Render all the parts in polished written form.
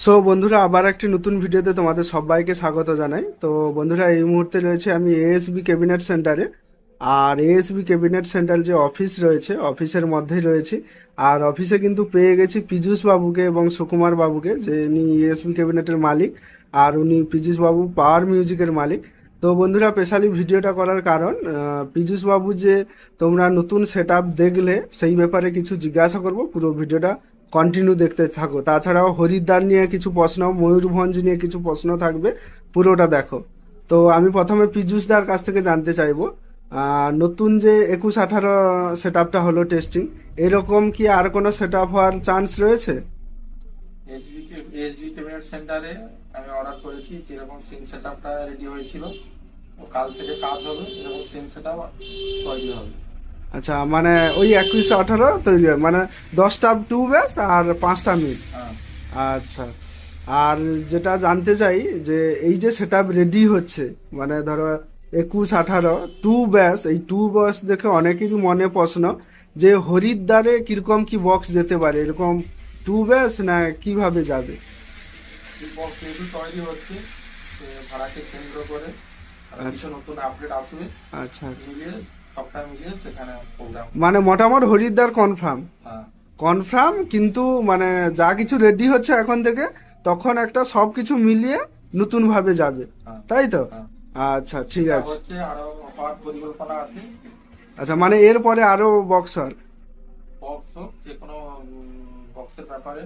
So বন্ধুরা, আবার একটি নতুন ভিডিওতে তোমাদের সবাইকে স্বাগত জানাই। তো বন্ধুরা, এই মুহূর্তে রয়েছে আমি এএসবি ক্যাবিনেট সেন্টারে। আর এএসবি ক্যাবিনেট সেন্টার যে অফিস রয়েছে, অফিসের মধ্যেই রয়েছি। আর অফিসে কিন্তু পেয়ে গেছি পীযূষ বাবুকে এবং সুকুমার বাবুকে, যে ইনি এএসবি ক্যাবিনেটের মালিক। আর উনি পীযূষ বাবু পাওয়ার মিউজিকের মালিক। তো বন্ধুরা, স্পেশালি ভিডিওটা করার কারণ, পীযূষ বাবু যে তোমরা নতুন সেট দেখলে সেই ব্যাপারে কিছু জিজ্ঞাসা করব। পুরো ভিডিওটা কন্টিনিউ দেখতে থাকো। তাছাড়াও হরিদ্বার নিয়ে কিছু প্রশ্ন, ময়ূরভঞ্জ নিয়ে কিছু প্রশ্ন থাকবে, পুরোটা দেখো। তো আমি প্রথমে পীযূষদার কাছ থেকে জানতে চাইবো, নতুন যে 21-18 সেট আপটা হলো টেস্টিং, এরকম কি আর কোনো সেট আপ হওয়ার চান্স রয়েছে? এসবি ক্যাবিনেট সেন্টারে আমি অর্ডার করেছি, যেরকম সিম সেট আপটা রেডি হয়েছিল ও কাল থেকে কাজ হবে, এরকম সিম সেট আপ তৈরি হবে। আচ্ছা, মানে ওই 21-18 তৈরি হয়, মানে 10টা টু ব্যাস আর 5টা মিড। হ্যাঁ, আচ্ছা। আর যেটা জানতে চাই, যে এই যে সেট আপ রেডি হচ্ছে, মানে ধরো 21-18 টু ব্যাস, এই টু ব্যাস দেখে অনেকেরই মনে প্রশ্ন যে হরিদ্বারে কিরকম কি বক্স যেতে পারে, এরকম টু ব্যাস না কিভাবে যাবে? এই বক্স রেডি তৈরি হচ্ছে, ভাড়াকে কেন্দ্র করে আর কিছু আচ্ছা নতুন আপডেট আসবে, আচ্ছা আচ্ছা। মিলিয়ে সবটা মিলিয়ে সেখানে প্রোগ্রাম। মানে মোটামুটি হরিদ্বার কনফার্ম? হ্যাঁ, কনফার্ম, কিন্তু মানে যা কিছু রেডি হচ্ছে এখন থেকে, তখন একটা সব কিছু মিলিয়ে নতুন ভাবে যাবে, হ্যাঁ, তাই তো? হ্যাঁ। আচ্ছা, ঠিক সেটা আছে। হচ্ছে আরো হওয়ার পরিকল্পনা আছে। আচ্ছা, মানে এরপরে আরো বক্সার? বক্স হোক, যে কোনো বক্সের ব্যাপারে।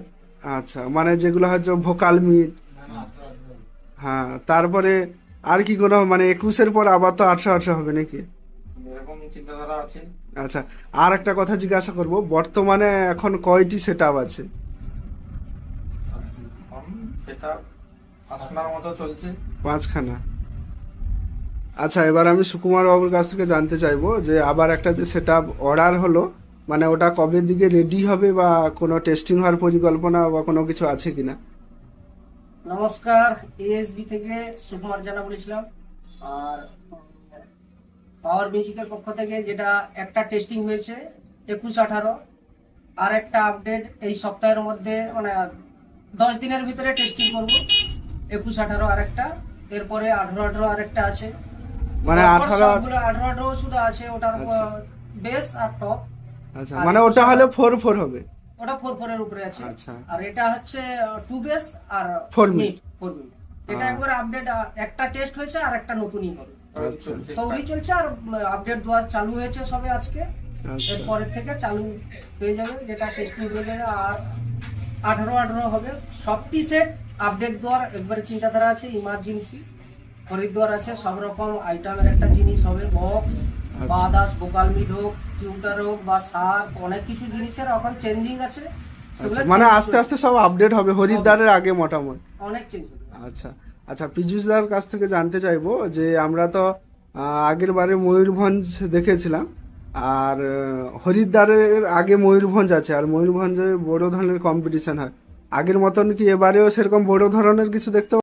আচ্ছা, মানে যেগুলো হচ্ছে ভোকাল মিট। হ্যাঁ, তারপরে আর কি কোনো, মানে 21-এর পর আবার তো 18-18 হবে নাকি? এরকম চিন্তাধারা আছে। আচ্ছা, আর একটা কথা জিজ্ঞাসা করব, বর্তমানে এখন কয়টি সেট আপ আছে? এখন সেটা আশনার মতো চলছে। 5খানা। আচ্ছা, এবার আমি সুকুমার বাবুর কাছ থেকে জানতে চাইবো, যে আবার একটা যে সেট আপ অর্ডার হলো, মানে ওটা কবে দিকে রেডি হবে, বা কোনো টেস্টিং হওয়ার পরিকল্পনা বা কোনো কিছু আছে কিনা? নমস্কার, এএসবি থেকে সুকুমার জানা বলেছিলাম। আর পাওয়ার মিউজিকের পক্ষ থেকে যেটা একটা টেস্টিং হয়েছে 21-18, আর একটা আপডেট এই সপ্তাহের মধ্যে, মানে 10 দিনের ভিতরে টেস্টিং করব। 21-18 আর একটা, এরপরে 18-18 আর একটা আছে। মানে পরপর 18? সবগুলো 18-18 শুধু আছে, ওটার আচ্ছা বেস আর টপ। আচ্ছা, আর মানে ওটা হলে 4-4 হবে? ওটা 4-4 এর উপরে আছে। আচ্ছা, আর এটা হচ্ছে টু বেস আর 4 মিট। Mid, 4 mid. এটা একবার আপডেট, একটা টেস্ট হয়েছে আর একটা নতুনই হবে। আচ্ছা তৈরি চলছে, আর আপডেট দেওয়া চালু হয়েছে সবে আজকে। আচ্ছা এরপরের থেকে চালু হয়ে যাবে, যেটা টেস্টিং হয়ে যাবে। আর 18-18 হবে। সবটি সেট আপডেট দেওয়ার একবারে চিন্তাধারা আছে। ইমার্জেন্সি হরিদ্বার আছে, সব রকম আইটেমের একটা জিনিস হবে। বক্স বা আচ্ছা আদার্স ভোকাল মিড হোক, টিউটার হোক বা সার, অনেক কিছু জিনিসের এখন চেঞ্জিং আছে। আচ্ছা, সেগুলো মানে change আস্তে আস্তে সব আপডেট হবে হরিদ্বারের আগে মোটামুটি। অনেক চেঞ্জ হবে। আচ্ছা আচ্ছা, পীযূষদার কাছ থেকে জানতে চাইবো, যে আমরা তো আগের বারে ময়ূরভঞ্জ দেখেছিলাম, আর হরিদ্বারের আগে ময়ূরভঞ্জ আছে, আর ময়ূরভঞ্জে বড় ধরনের কম্পিটিশন হয়। আগের মতন কি এবারেও সেরকম বড় ধরনের কিছু দেখতে